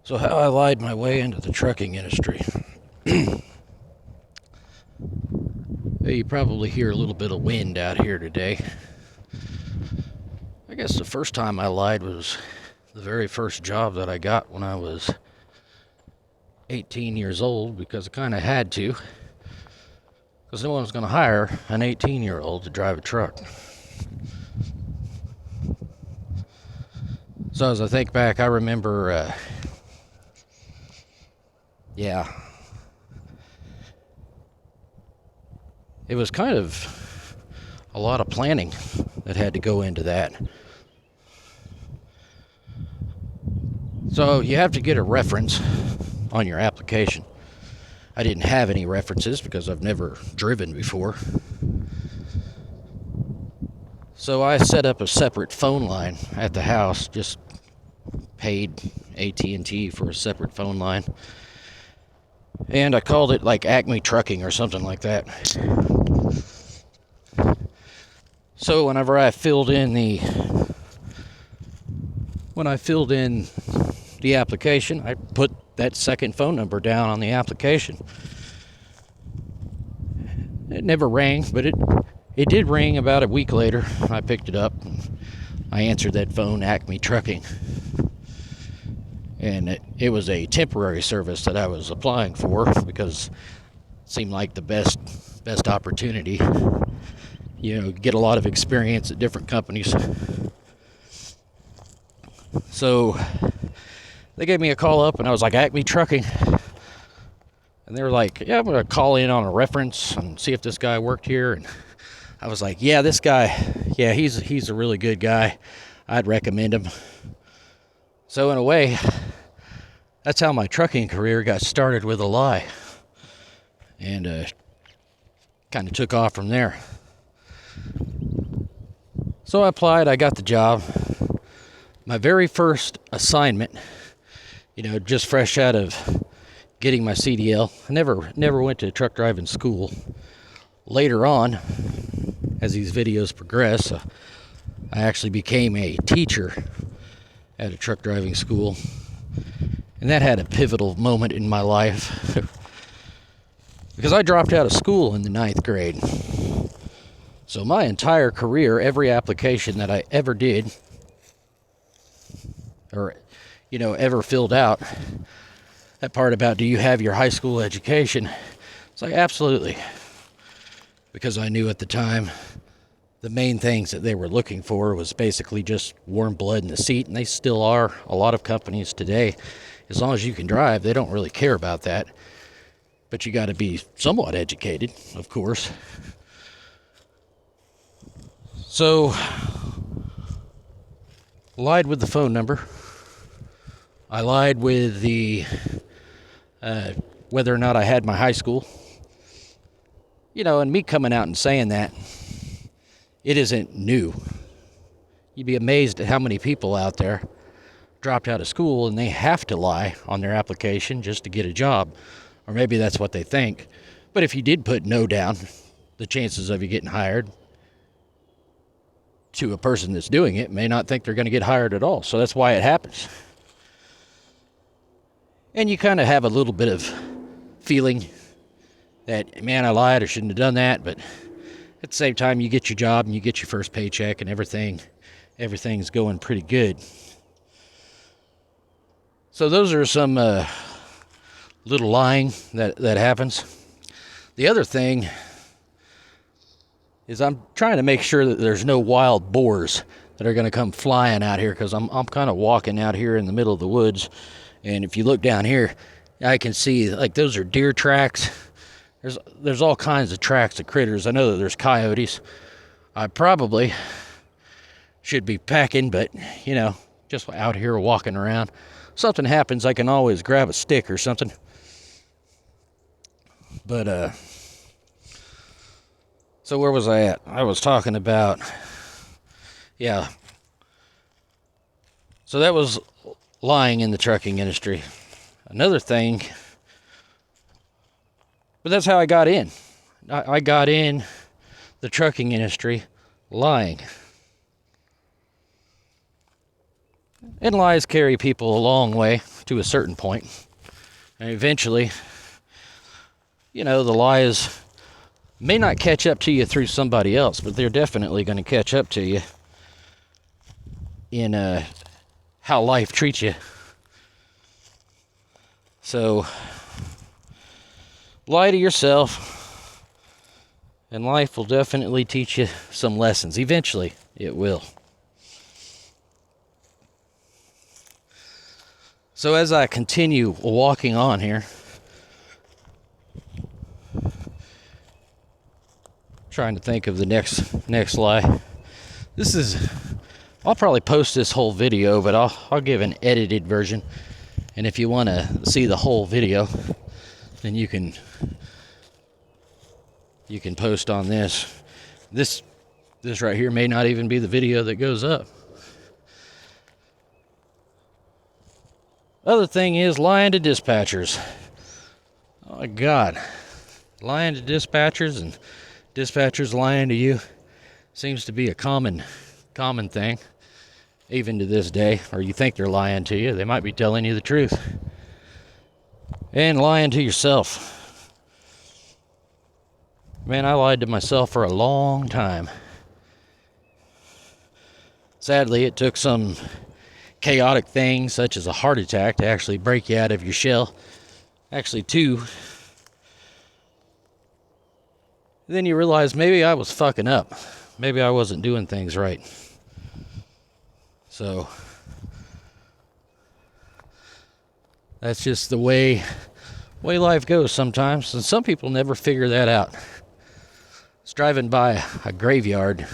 So how I lied my way into the trucking industry. You probably hear a little bit of wind out here today. I guess the first time I lied was the very first job that I got when I was 18 years old, because I kind of had to, because no one was going to hire an 18-year-old to drive a truck. So as I think back, I remember, it was kind of a lot of planning that had to go into that. So you have to get a reference on your application. I didn't have any references because I've never driven before. So I set up a separate phone line at the house, just paid AT&T for a separate phone line. And I called it like Acme Trucking or something like that. So whenever I filled in the application, I put that second phone number down on the application. It never rang, but it did ring about a week later. I picked it up. I answered that phone, Acme Trucking. And it was a temporary service that I was applying for because it seemed like the best opportunity. You know, get a lot of experience at different companies. So they gave me a call up and I was like, Acme Trucking. And they were like, yeah, I'm going to call in on a reference and see if this guy worked here. And I was like, yeah, this guy, yeah, he's a really good guy. I'd recommend him. So in a way, that's how my trucking career got started, with a lie. And kind of took off from there. So I applied, I got the job. My very first assignment, just fresh out of getting my CDL. I never went to truck driving school. Later on, as these videos progress, I actually became a teacher at a truck driving school. And that had a pivotal moment in my life because I dropped out of school in the 9th grade. So my entire career, every application that I ever did, or, ever filled out, that part about, do you have your high school education? It's like, absolutely. Because I knew at the time the main things that they were looking for was basically just warm blood in the seat, and they still are. A lot of companies today, as long as you can drive, they don't really care about that. But you got to be somewhat educated, of course. So, lied with the phone number. I lied with the whether or not I had my high school. And me coming out and saying that, it isn't new. You'd be amazed at how many people out there dropped out of school and they have to lie on their application just to get a job. Or maybe that's what they think. But if you did put no down, the chances of you getting hired to a person that's doing it may not think they're going to get hired at all. So that's why it happens. And you kind of have a little bit of feeling that, man, I lied, I shouldn't have done that. But at the same time, you get your job and you get your first paycheck and everything's going pretty good. So those are some little lying that happens. The other thing is I'm trying to make sure that there's no wild boars that are going to come flying out here, because I'm kind of walking out here in the middle of the woods, and if you look down here, I can see like those are deer tracks. There's all kinds of tracks of critters. I know that there's coyotes. I probably should be packing, but just out here walking around. Something happens, I can always grab a stick or something. But so where was I at? I was talking about, yeah. So that was lying in the trucking industry. Another thing, but that's how I got in. I got in the trucking industry lying. And lies carry people a long way to a certain point. And eventually, the lies may not catch up to you through somebody else, but they're definitely going to catch up to you in how life treats you. So, lie to yourself, and life will definitely teach you some lessons. Eventually, it will. So as I continue walking on here, trying to think of the next lie. I'll probably post this whole video, but I'll give an edited version. And if you want to see the whole video, then you can post on this. This right here may not even be the video that goes up. Other thing is lying to dispatchers. Oh my God. Lying to dispatchers and dispatchers lying to you seems to be a common thing, even to this day. Or you think they're lying to you. They might be telling you the truth. And lying to yourself. Man, I lied to myself for a long time. Sadly, it took some chaotic things such as a heart attack to actually break you out of your shell. Actually, 2. Then you realize maybe I was fucking up. Maybe I wasn't doing things right. So that's just the way life goes sometimes, and some people never figure that out. I was driving by a graveyard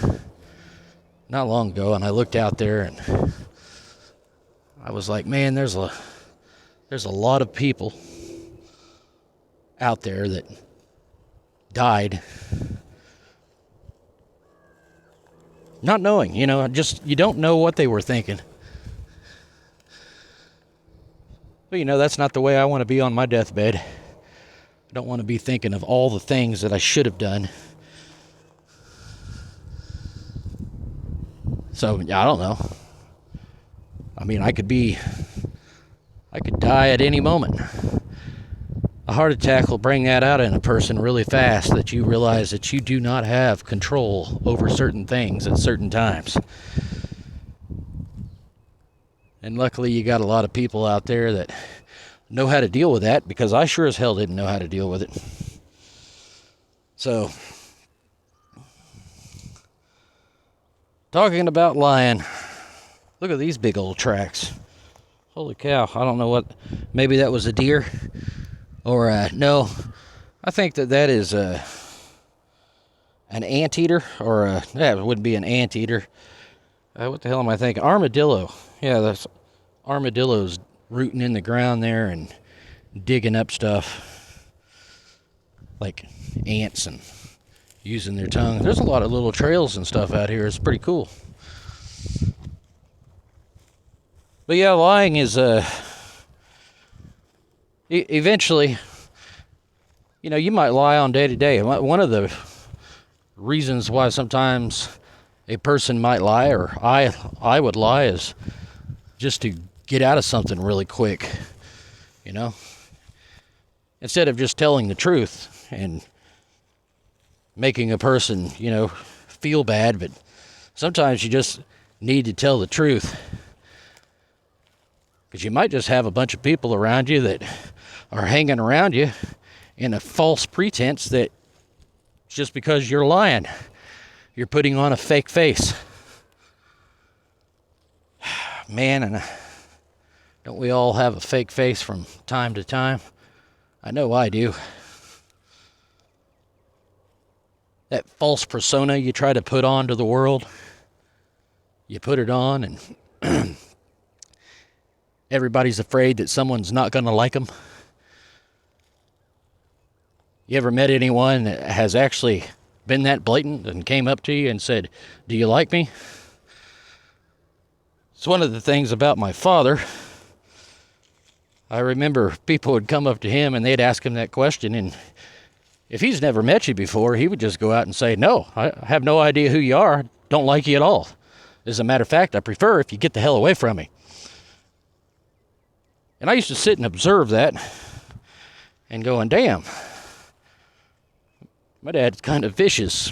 not long ago, and I looked out there and I was like, man, there's a lot of people out there that died not knowing, you don't know what they were thinking. But that's not the way I want to be on my deathbed. I don't want to be thinking of all the things that I should have done. So, I don't know. I mean, I could die at any moment. A heart attack will bring that out in a person really fast, that you realize that you do not have control over certain things at certain times. And luckily you got a lot of people out there that know how to deal with that, because I sure as hell didn't know how to deal with it. So, talking about lying, look at these big old tracks. Holy cow, I don't know what, maybe that was a deer, or no, I think that is an anteater, or it wouldn't be an anteater. What the hell am I thinking? Armadillo. Yeah, that's armadillos rooting in the ground there and digging up stuff like ants and using their tongue. There's a lot of little trails and stuff out here. It's pretty cool. But yeah, lying is eventually, you might lie on day to day. One of the reasons why sometimes a person might lie, or I would lie, is just to get out of something really quick, instead of just telling the truth and making a person, feel bad. But sometimes you just need to tell the truth, because you might just have a bunch of people around you that are hanging around you in a false pretense that just because you're lying, you're putting on a fake face. Man, and don't we all have a fake face from time to time? I know I do. That false persona you try to put on to the world, you put it on, and everybody's afraid that someone's not going to like them. You ever met anyone that has actually been that blatant and came up to you and said, "Do you like me?" It's one of the things about my father. I remember people would come up to him and they'd ask him that question, and if he's never met you before, he would just go out and say, "No, I have no idea who you are. Don't like you at all. As a matter of fact, I prefer if you get the hell away from me." And I used to sit and observe that and going, damn, my dad's kind of vicious.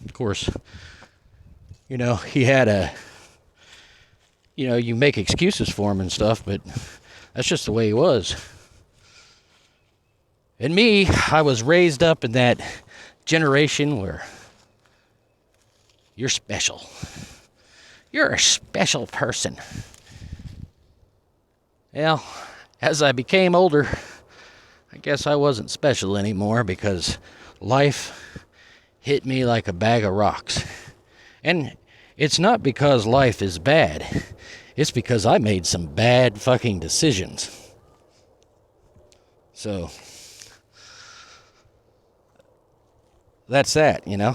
Of course, he had you make excuses for him and stuff, but that's just the way he was. And me, I was raised up in that generation where you're special. You're a special person. Well, as I became older, I guess I wasn't special anymore because life hit me like a bag of rocks. And it's not because life is bad. It's because I made some bad fucking decisions. So, that's that, I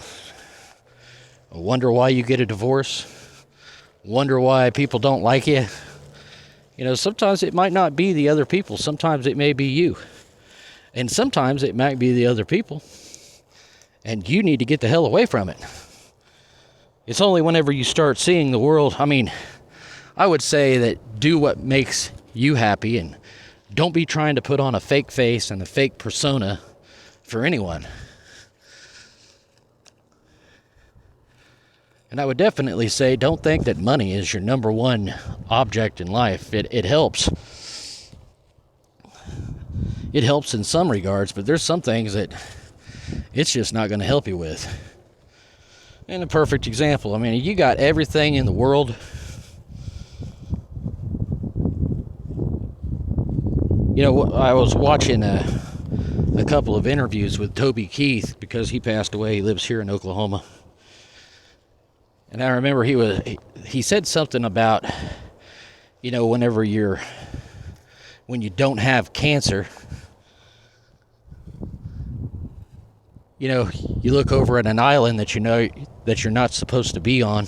wonder why you get a divorce. Wonder why people don't like you. Sometimes it might not be the other people. Sometimes it may be you. And sometimes it might be the other people. And you need to get the hell away from it. It's only whenever you start seeing the world. I would say that do what makes you happy and don't be trying to put on a fake face and a fake persona for anyone. And I would definitely say don't think that money is your number one object in life. It helps. It helps in some regards, but there's some things that it's just not going to help you with. And a perfect example, you got everything in the world. I was watching a couple of interviews with Toby Keith because he passed away. He lives here in Oklahoma. And I remember he said something about, when you don't have cancer, you look over at an island that that you're not supposed to be on.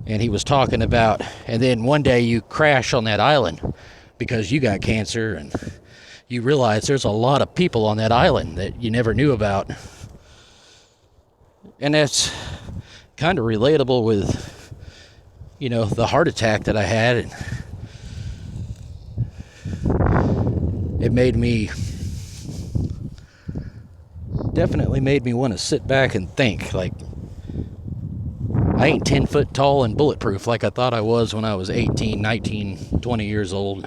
And he was talking about, and then one day you crash on that island because you got cancer and you realize there's a lot of people on that island that you never knew about. And that's kind of relatable with, the heart attack that I had. And it definitely made me want to sit back and think, like, I ain't 10 foot tall and bulletproof like I thought I was when I was 18, 19, 20 years old.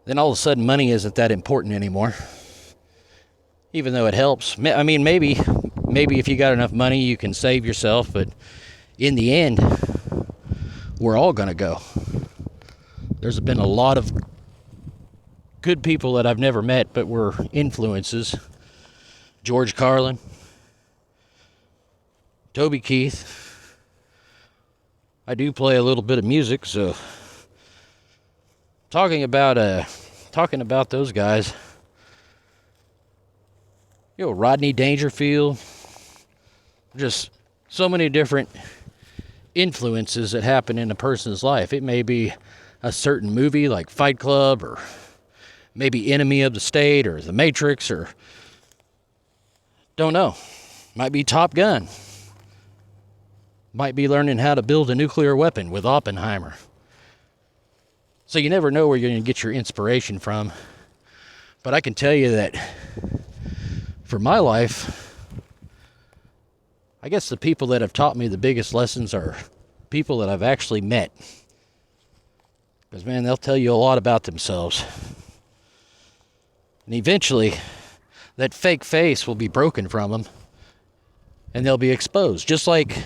Then all of a sudden money isn't that important anymore. Even though it helps. Maybe if you got enough money, you can save yourself, but in the end, we're all going to go. There's been a lot of good people that I've never met, but were influences. George Carlin, Toby Keith. I do play a little bit of music, so talking about those guys. Rodney Dangerfield, just so many different influences that happen in a person's life. It may be a certain movie like Fight Club, or maybe Enemy of the State, or The Matrix, or don't know. Might be Top Gun. Might be learning how to build a nuclear weapon with Oppenheimer. So you never know where you're going to get your inspiration from. But I can tell you that for my life, I guess the people that have taught me the biggest lessons are people that I've actually met. Because, man, they'll tell you a lot about themselves. And eventually, that fake face will be broken from them. And they'll be exposed, just like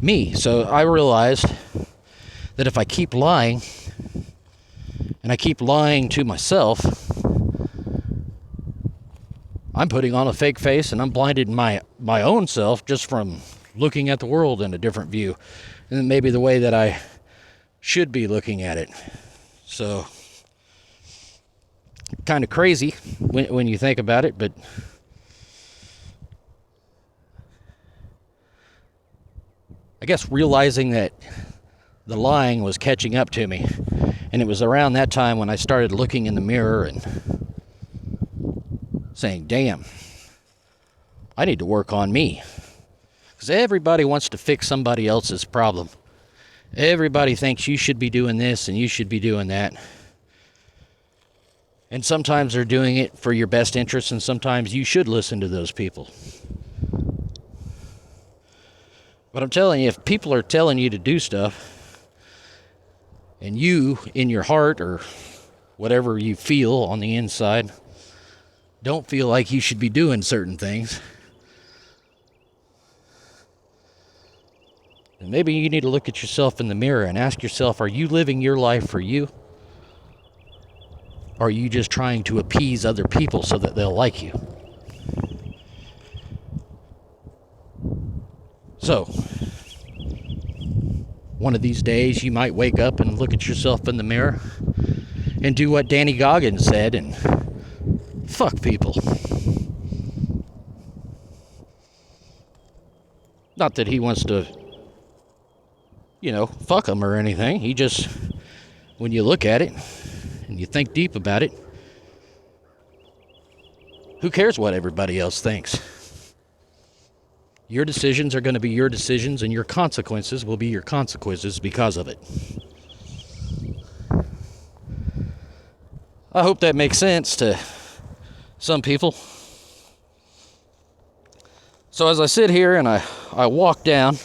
me. So I realized that if I keep lying, and I keep lying to myself, I'm putting on a fake face, and I'm blinding my own self just from looking at the world in a different view, and maybe the way that I should be looking at it. So, kind of crazy when you think about it, but I guess realizing that the lying was catching up to me, and it was around that time when I started looking in the mirror and saying, damn, I need to work on me. Because everybody wants to fix somebody else's problem. Everybody thinks you should be doing this and you should be doing that. And sometimes they're doing it for your best interest, and sometimes you should listen to those people. But I'm telling you, if people are telling you to do stuff, and you, in your heart or whatever you feel on the inside, don't feel like you should be doing certain things, then maybe you need to look at yourself in the mirror and ask yourself, are you living your life for you? Or are you just trying to appease other people so that they'll like you? So, one of these days you might wake up and look at yourself in the mirror and do what Danny Goggins said and fuck people. Not that he wants to, fuck them or anything. He just, when you look at it and you think deep about it, who cares what everybody else thinks? Your decisions are going to be your decisions, and your consequences will be your consequences because of it. I hope that makes sense to some people. So as I sit here and I walk down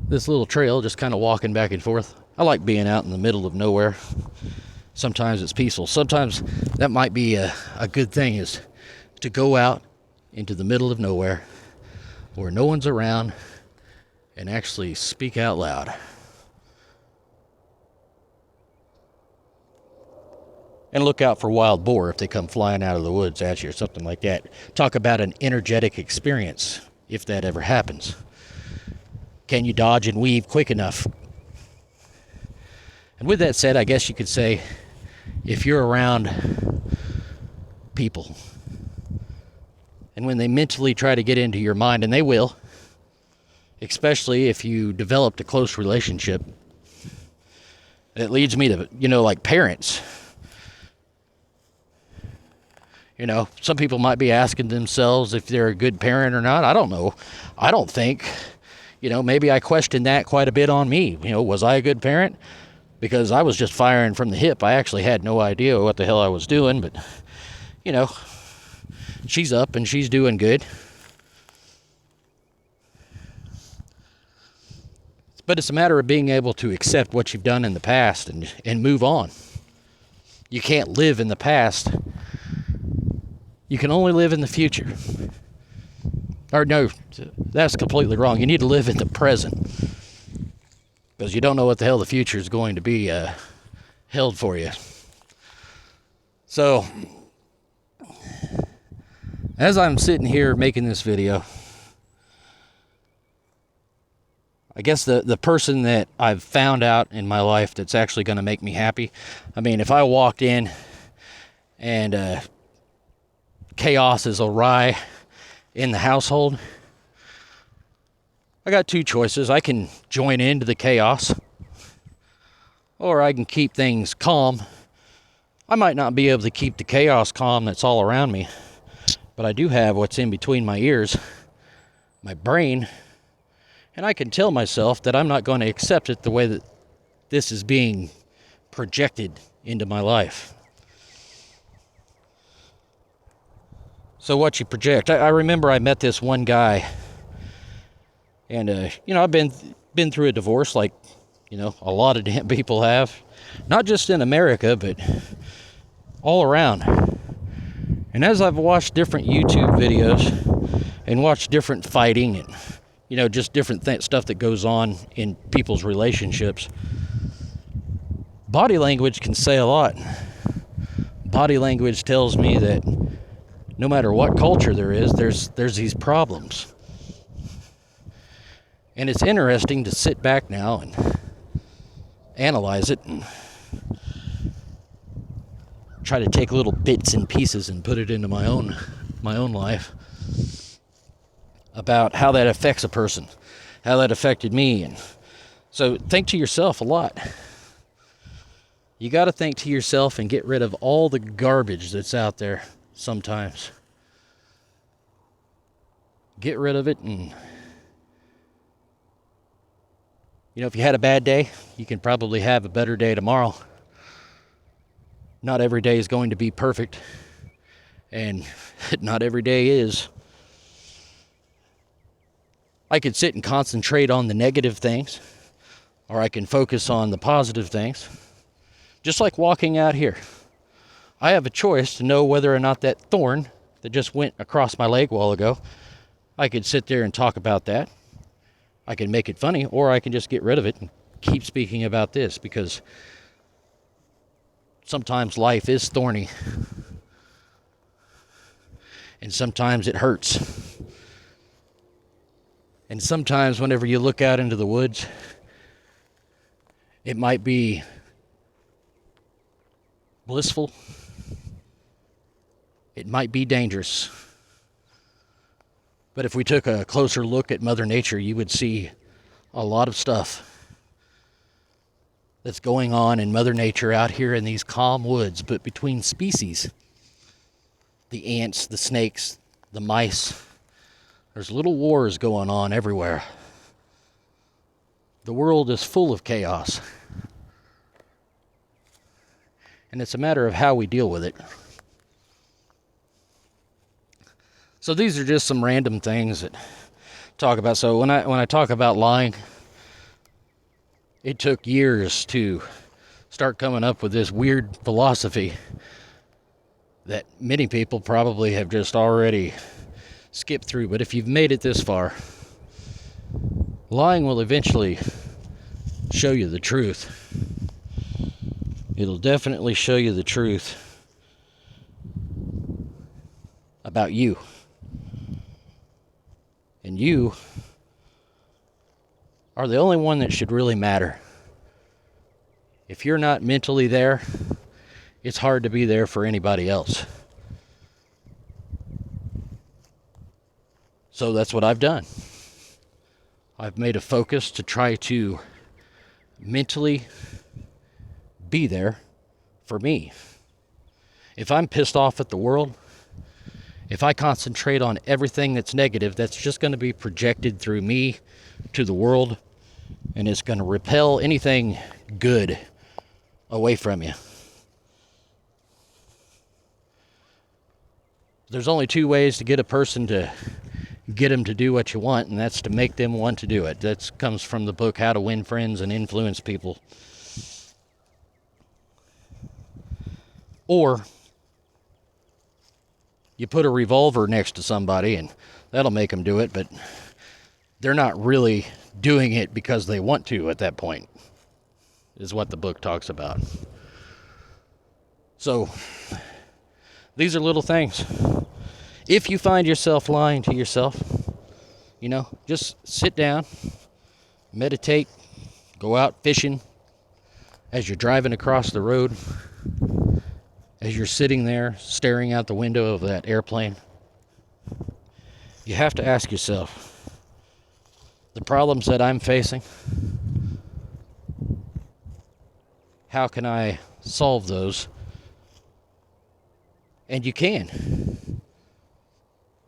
this little trail, just kind of walking back and forth. I like being out in the middle of nowhere. Sometimes it's peaceful. Sometimes that might be a good thing, is to go out into the middle of nowhere where no one's around and actually speak out loud. And look out for wild boar if they come flying out of the woods at you or something like that. Talk about an energetic experience, if that ever happens. Can you dodge and weave quick enough? And with that said, I guess you could say, if you're around people, and when they mentally try to get into your mind, and they will, especially if you developed a close relationship, it leads me to, like parents. Some people might be asking themselves if they're a good parent or not. I don't know. I don't think. Maybe I question that quite a bit on me. Was I a good parent? Because I was just firing from the hip. I actually had no idea what the hell I was doing, but, she's up and she's doing good. But it's a matter of being able to accept what you've done in the past and move on. You can't live in the past. You can only live in the future. Or no, that's completely wrong. You need to live in the present. Because you don't know what the hell the future is going to be held for you. So, as I'm sitting here making this video, I guess the person that I've found out in my life that's actually going to make me happy, if I walked in and chaos is awry in the household, I got two choices. I can join into the chaos, or I can keep things calm. I might not be able to keep the chaos calm that's all around me, but I do have what's in between my ears, my brain, and I can tell myself that I'm not going to accept it the way that this is being projected into my life. So what you project. I remember I met this one guy, and I've been through a divorce like a lot of damn people have, not just in America but all around. And as I've watched different YouTube videos and watched different fighting and just different stuff that goes on in people's relationships, body language can say a lot. Body language tells me that no matter what culture there is, there's these problems. And it's interesting to sit back now and analyze it and try to take little bits and pieces and put it into my own life about how that affects a person, how that affected me. And so think to yourself a lot. You got to think to yourself and get rid of all the garbage that's out there sometimes. get rid of it. And, if you had a bad day, you can probably have a better day tomorrow. Not every day is going to be perfect, and not every day is. I could sit and concentrate on the negative things, or I can focus on the positive things. Just like walking out here. I have a choice to know whether or not that thorn that just went across my leg a while ago, I could sit there and talk about that. I can make it funny, or I can just get rid of it and keep speaking about this, because sometimes life is thorny. And sometimes it hurts. And sometimes whenever you look out into the woods, it might be blissful. It might be dangerous. But if we took a closer look at Mother Nature, you would see a lot of stuff that's going on in Mother Nature out here in these calm woods, but between species. The ants, the snakes, the mice. There's little wars going on everywhere. The world is full of chaos. And it's a matter of how we deal with it. So these are just some random things that talk about. So when I talk about lying, it took years to start coming up with this weird philosophy that many people probably have just already skipped through. But if you've made it this far, lying will eventually show you the truth. It'll definitely show you the truth about you. And you are the only one that should really matter. If you're not mentally there, it's hard to be there for anybody else. So that's what I've done. I've made a focus to try to mentally be there for me. If I'm pissed off at the world, if I concentrate on everything that's negative, that's just going to be projected through me to the world, and it's going to repel anything good away from you. There's only two ways to get a person to get them to do what you want, and that's to make them want to do it. That comes from the book How to Win Friends and Influence People. Or you put a revolver next to somebody and that'll make them do it, but they're not really doing it because they want to at that point, is what the book talks about. So these are little things. If you find yourself lying to yourself, just sit down, meditate, go out fishing as you're driving across the road, as you're sitting there staring out the window of that airplane. You have to ask yourself, the problems that I'm facing, how can I solve those? And you can.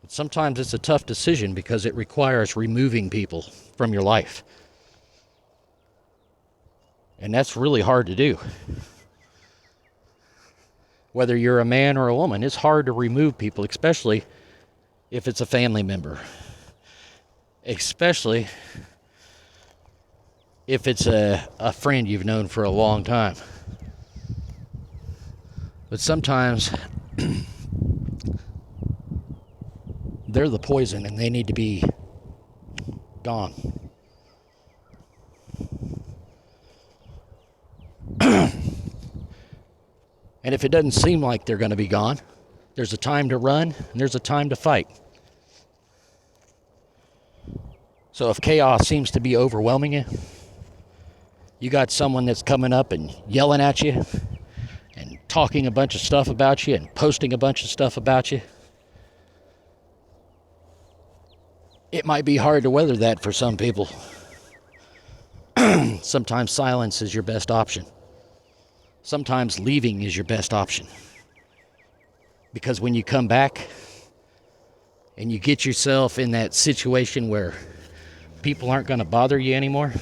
But sometimes it's a tough decision because it requires removing people from your life. And that's really hard to do. Whether you're a man or a woman, it's hard to remove people, especially if it's a family member. Especially if it's a friend you've known for a long time. But sometimes they're the poison and they need to be gone. And if it doesn't seem like they're going to be gone, there's a time to run and there's a time to fight. So if chaos seems to be overwhelming you, you got someone that's coming up and yelling at you and talking a bunch of stuff about you and posting a bunch of stuff about you, it might be hard to weather that for some people. Sometimes silence is your best option. Sometimes leaving is your best option. Because when you come back, and you get yourself in that situation where people aren't going to bother you anymore.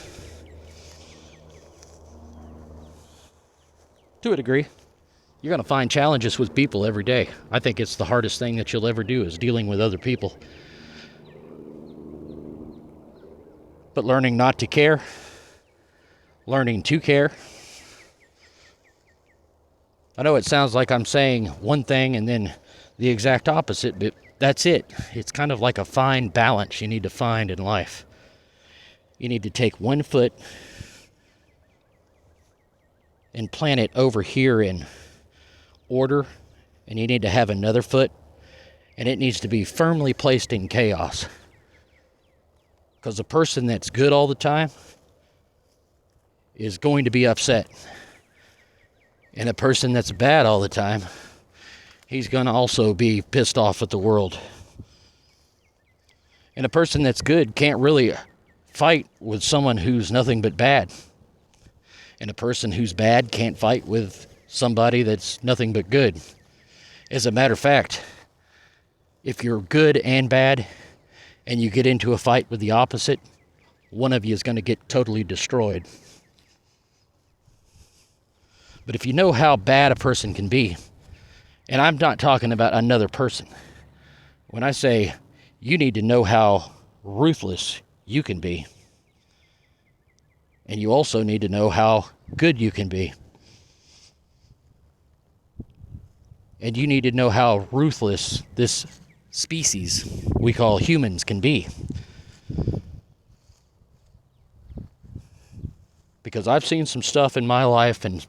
To a degree, you're going to find challenges with people every day. I think it's the hardest thing that you'll ever do is dealing with other people. But learning not to care, learning to care. I know it sounds like I'm saying one thing and then the exact opposite, but that's it. It's kind of like a fine balance you need to find in life. You need to take one foot and plant it over here in order, and you need to have another foot, and it needs to be firmly placed in chaos. Because a person that's good all the time is going to be upset. And a person that's bad all the time, he's going to also be pissed off at the world. And a person that's good can't really fight with someone who's nothing but bad. And a person who's bad can't fight with somebody that's nothing but good. As a matter of fact, if you're good and bad and you get into a fight with the opposite, one of you is going to get totally destroyed. But if you know how bad a person can be, and I'm not talking about another person. When I say you need to know how ruthless you can be, and you also need to know how good you can be. And you need to know how ruthless this species we call humans can be. Because I've seen some stuff in my life, and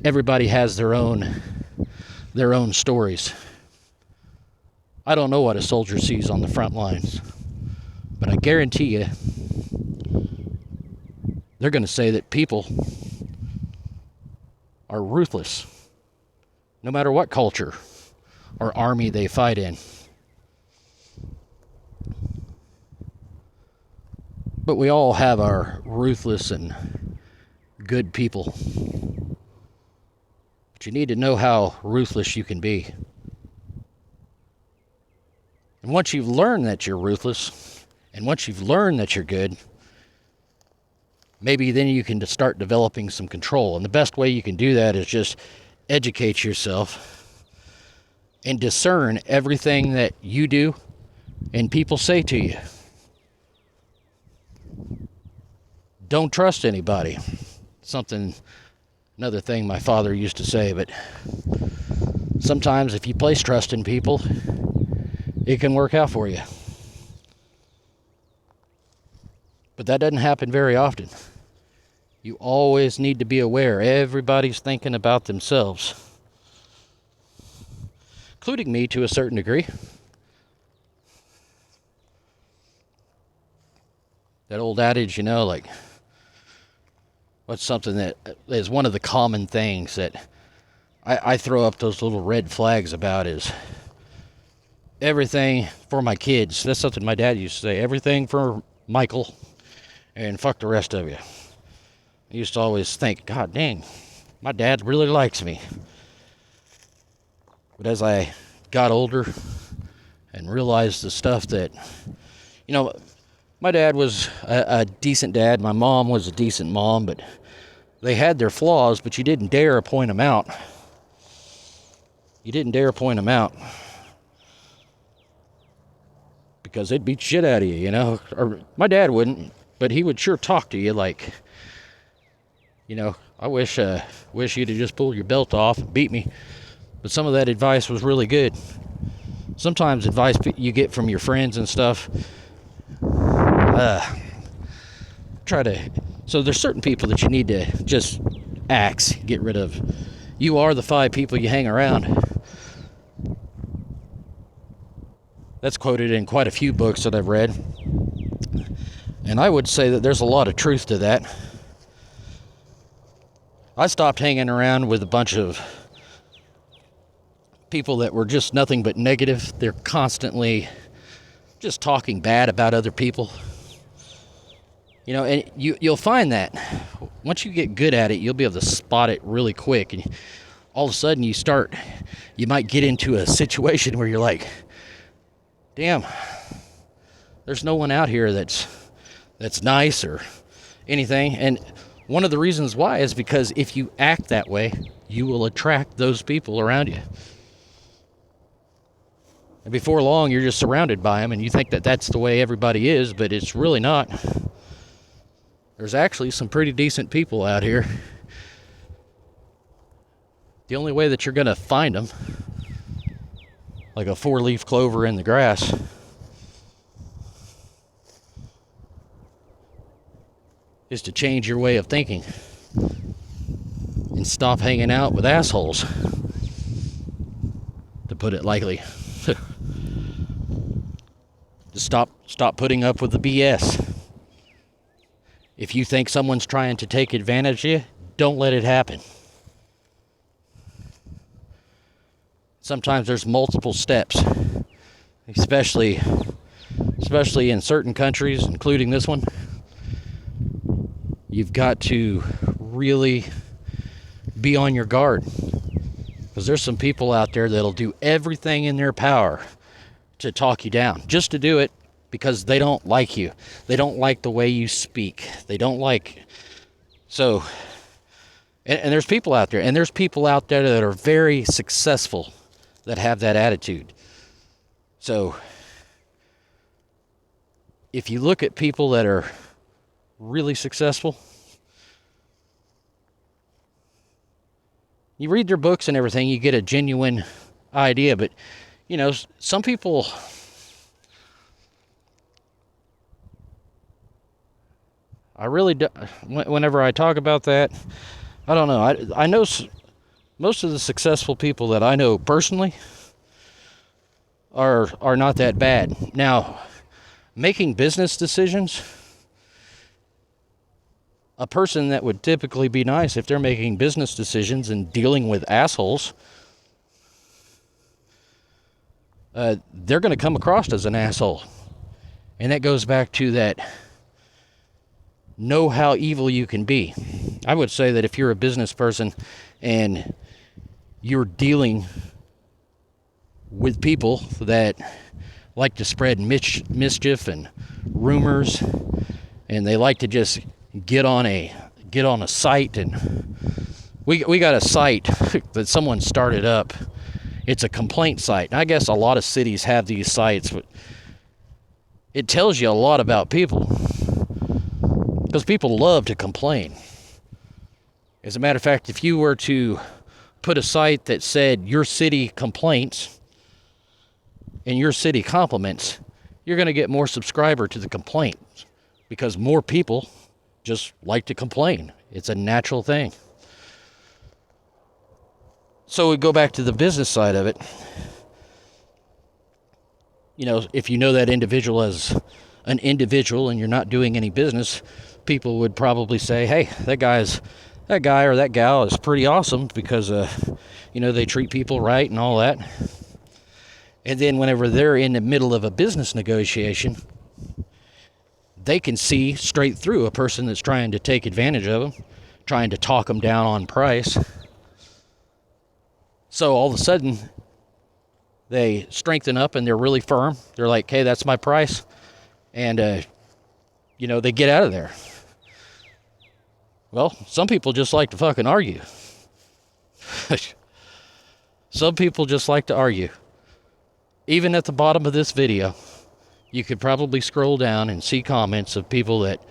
everybody has their own stories. I don't know what a soldier sees on the front lines, but I guarantee you they're going to say that people are ruthless, no matter what culture or army they fight in. But we all have our ruthless and good people. But you need to know how ruthless you can be. And once you've learned that you're ruthless, and once you've learned that you're good, maybe then you can start developing some control. And the best way you can do that is just educate yourself and discern everything that you do and people say to you. Don't trust anybody. Another thing my father used to say, but sometimes if you place trust in people, it can work out for you. But that doesn't happen very often. You always need to be aware everybody's thinking about themselves, including me to a certain degree. That old adage, like, what's something that is one of the common things that I throw up those little red flags about is everything for my kids. That's something my dad used to say, everything for Michael and fuck the rest of you. I used to always think, God dang, my dad really likes me. But as I got older and realized the stuff that, my dad was a decent dad. My mom was a decent mom, but they had their flaws, but you didn't dare point them out. You didn't dare point them out. Because they'd beat shit out of you, Or my dad wouldn't, but he would sure talk to you like, I wish you'd have just pulled your belt off and beat me. But some of that advice was really good. Sometimes advice you get from your friends and stuff, so there's certain people that you need to just get rid of. You are the 5 people you hang around. That's quoted in quite a few books that I've read. And I would say that there's a lot of truth to that. I stopped hanging around with a bunch of people that were just nothing but negative. They're constantly just talking bad about other people. And you'll find that once you get good at it, you'll be able to spot it really quick. And all of a sudden you might get into a situation where you're like, damn, there's no one out here that's nice or anything. And one of the reasons why is because if you act that way, you will attract those people around you. And before long, you're just surrounded by them, and you think that that's the way everybody is, but it's really not. There's actually some pretty decent people out here. The only way that you're going to find them, like a four-leaf clover in the grass, is to change your way of thinking and stop hanging out with assholes, to put it lightly. To stop putting up with the BS. If you think someone's trying to take advantage of you, don't let it happen. Sometimes there's multiple steps, especially in certain countries, including this one. You've got to really be on your guard, because there's some people out there that'll do everything in their power to talk you down, just to do it because they don't like you. They don't like the way you speak. They don't like... So, and there's people out there, that are very successful that have that attitude. So, if you look at people that are really successful, you read their books and everything, you get a genuine idea. But, you know, some people... I really do, whenever I talk about that, I don't know. I know most of the successful people that I know personally are not that bad. Now, making business decisions, a person that would typically be nice, if they're making business decisions and dealing with assholes, they're going to come across as an asshole. And that goes back to that, know how evil you can be. I would say that if you're a business person and you're dealing with people that like to spread mischief and rumors, and they like to just get on a site, and we got a site that someone started up. It's a complaint site. And I guess a lot of cities have these sites, but it tells you a lot about people, because people love to complain. As a matter of fact, if you were to put a site that said your city complaints and your city compliments, you're going to get more subscriber to the complaints, because more people just like to complain. It's a natural thing. So we go back to the business side of it. You know, if you know that individual as an individual and you're not doing any business, people would probably say, hey, that guy or that gal is pretty awesome, because you know, they treat people right and all that. And then whenever they're in the middle of a business negotiation, they can see straight through a person that's trying to take advantage of them, trying to talk them down on price. So all of a sudden, they strengthen up and they're really firm. They're like, hey, that's my price. And, you know, they get out of there. Well, some people just like to fucking argue. Some people just like to argue. Even at the bottom of this video, you could probably scroll down and see comments of people that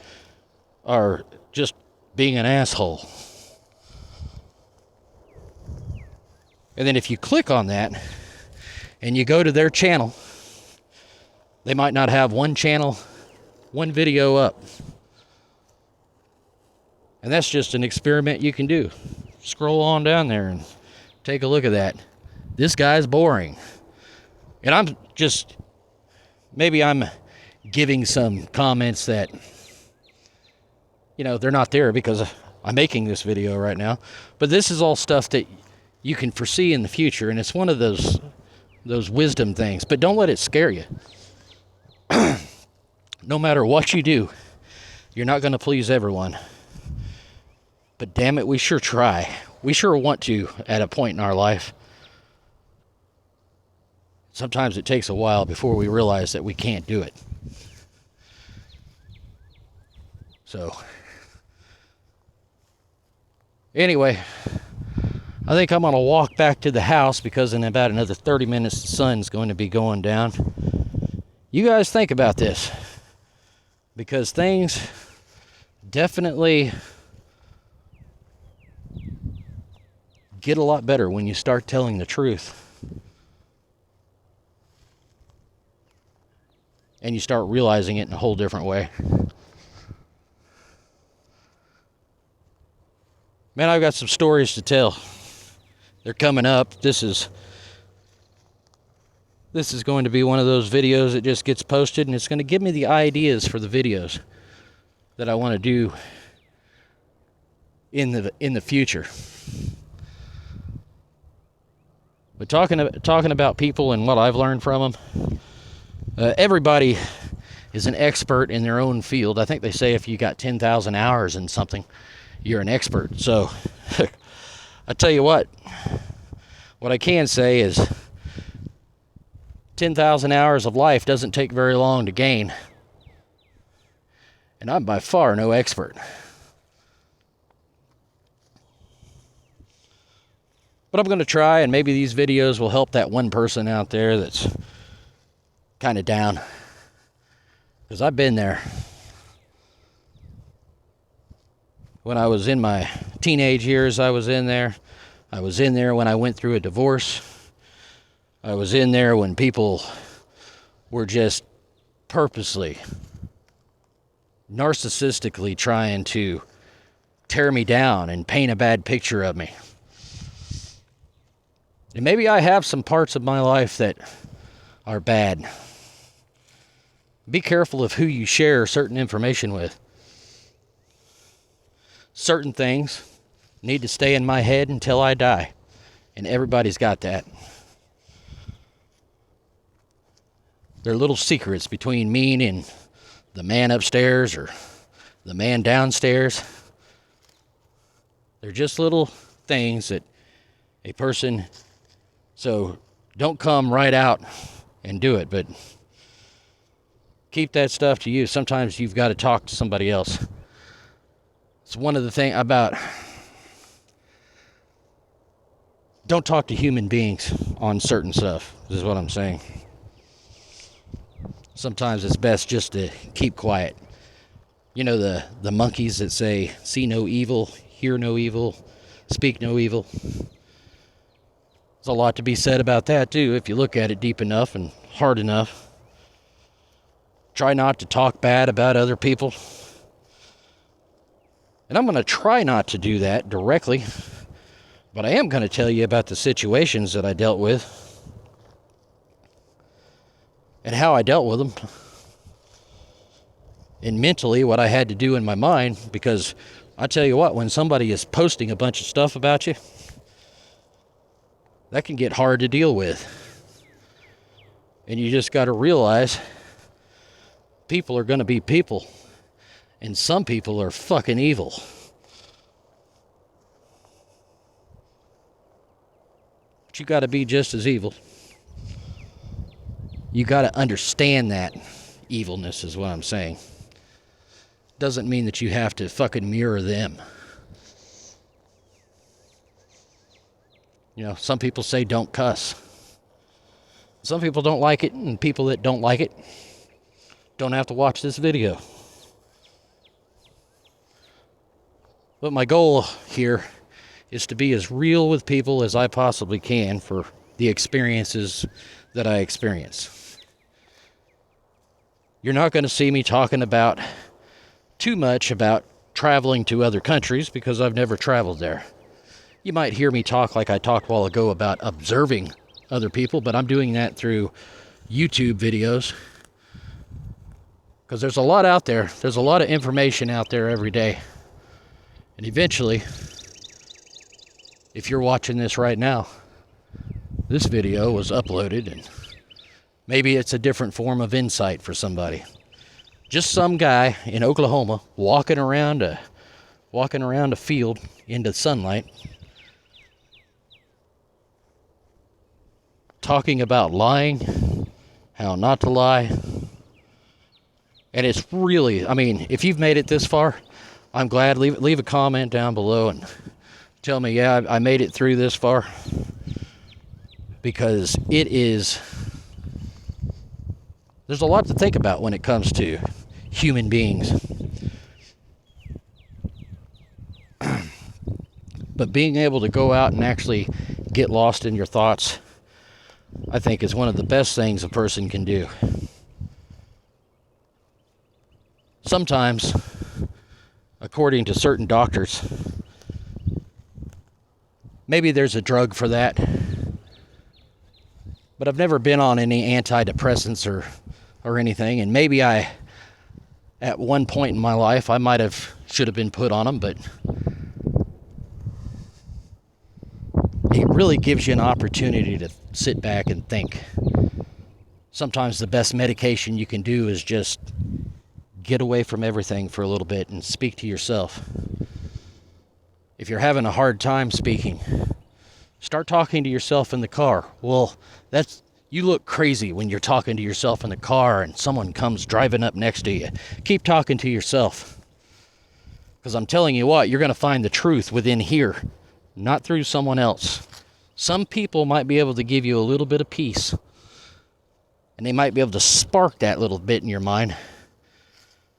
are just being an asshole. And then if you click on that and you go to their channel, they might not have one video up. And that's just an experiment you can do. Scroll on down there and take a look at that. This guy's boring. And maybe I'm giving some comments that, you know, they're not there because I'm making this video right now. But this is all stuff that you can foresee in the future, and it's one of those wisdom things. But don't let it scare you. No matter what you do, you're not going to please everyone. But damn it, we sure try. We sure want to at a point in our life. sometimes it takes a while before we realize that we can't do it. So, anyway, I think I'm going to walk back to the house because in about another 30 minutes the sun's going to be going down. You guys think about this, because things definitely get a lot better when you start telling the truth. And you start realizing it in a whole different way. Man, I've got some stories to tell. They're coming up. This is going to be one of those videos that just gets posted, and it's going to give me the ideas for the videos that I want to do in the future. But talking about people and what I've learned from them, everybody is an expert in their own field. I think they say if you got 10,000 hours in something, you're an expert. So I tell you what I can say is 10,000 hours of life doesn't take very long to gain. And I'm by far no expert. But I'm going to try, and maybe these videos will help that one person out there that's kind of down. Because I've been there. When I was in my teenage years, I was in there. I was in there when I went through a divorce. I was in there when people were just purposely, narcissistically trying to tear me down and paint a bad picture of me. And maybe I have some parts of my life that are bad. Be careful of who you share certain information with. Certain things need to stay in my head until I die. And everybody's got that. There are little secrets between me and the man upstairs or the man downstairs. They're just little things that a person... So don't come right out and do it, but keep that stuff to you. Sometimes you've got to talk to somebody else. It's one of the things about... Don't talk to human beings on certain stuff, is what I'm saying. Sometimes it's best just to keep quiet. You know the monkeys that say, see no evil, hear no evil, speak no evil. There's a lot to be said about that too, if you look at it deep enough and hard enough. Try not to talk bad about other people. And I'm going to try not to do that directly, but I am going to tell you about the situations that I dealt with and how I dealt with them, and mentally what I had to do in my mind, because I tell you what, when somebody is posting a bunch of stuff about you, that can get hard to deal with. And you just got to realize people are going to be people, and some people are fucking evil. But you got to be just as evil. You got to understand that evilness is what I'm saying. Doesn't mean that you have to fucking mirror them. You know, some people say don't cuss. Some people don't like it, and people that don't like it don't have to watch this video. But my goal here is to be as real with people as I possibly can for the experiences that I experience. You're not going to see me talking about too much about traveling to other countries because I've never traveled there. You might hear me talk like I talked a while ago about observing other people, but I'm doing that through YouTube videos because there's a lot out there. There's a lot of information out there every day. And eventually, if you're watching this right now, this video was uploaded, and maybe it's a different form of insight for somebody. Just some guy in Oklahoma walking around a field into sunlight, talking about lying, how not to lie. And it's really, I mean, if you've made it this far, I'm glad. Leave a comment down below and tell me, yeah, I made it through this far. Because there's a lot to think about when it comes to human beings. But being able to go out and actually get lost in your thoughts, I think, is one of the best things a person can do. Sometimes, according to certain doctors, maybe there's a drug for that. But I've never been on any antidepressants or anything, and maybe at one point in my life, I should have been put on them, but it really gives you an opportunity to sit back and think. Sometimes the best medication you can do is just get away from everything for a little bit and speak to yourself. If you're having a hard time speaking, start talking to yourself in the car. Well, you look crazy when you're talking to yourself in the car and someone comes driving up next to you. Keep talking to yourself. Because I'm telling you what, you're going to find the truth within here, not through someone else. Some people might be able to give you a little bit of peace, and they might be able to spark that little bit in your mind.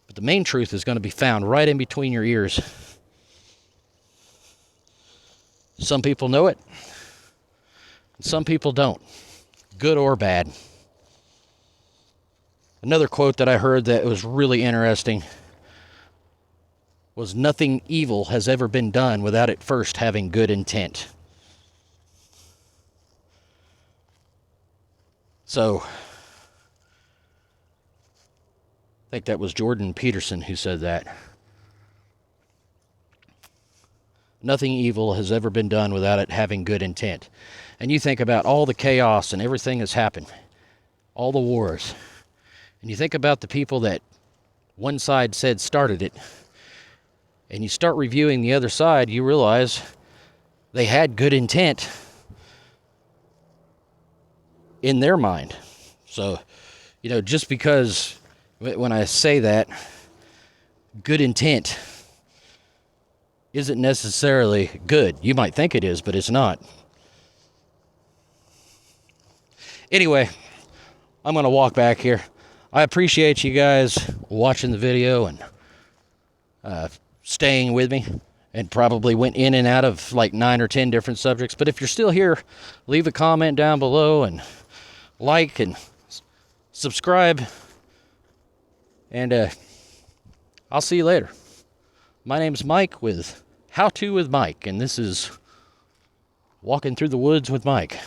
But the main truth is going to be found right in between your ears. Some people know it, and some people don't, good or bad. Another quote that I heard that was really interesting was, "Nothing evil has ever been done without it first having good intent." So, I think that was Jordan Peterson who said that. Nothing evil has ever been done without it having good intent. And you think about all the chaos and everything that's happened, all the wars, and you think about the people that one side said started it, and you start reviewing the other side, you realize they had good intent in their mind. So, just because when I say that, good intent isn't necessarily good. You might think it is, but it's not. Anyway, I'm going to walk back here. I appreciate you guys watching the video and staying with me, and probably went in and out of like 9 or 10 different subjects. But if you're still here, leave a comment down below and like and subscribe. And I'll see you later. My name's Mike with How To with Mike, and this is Walking Through the Woods with Mike.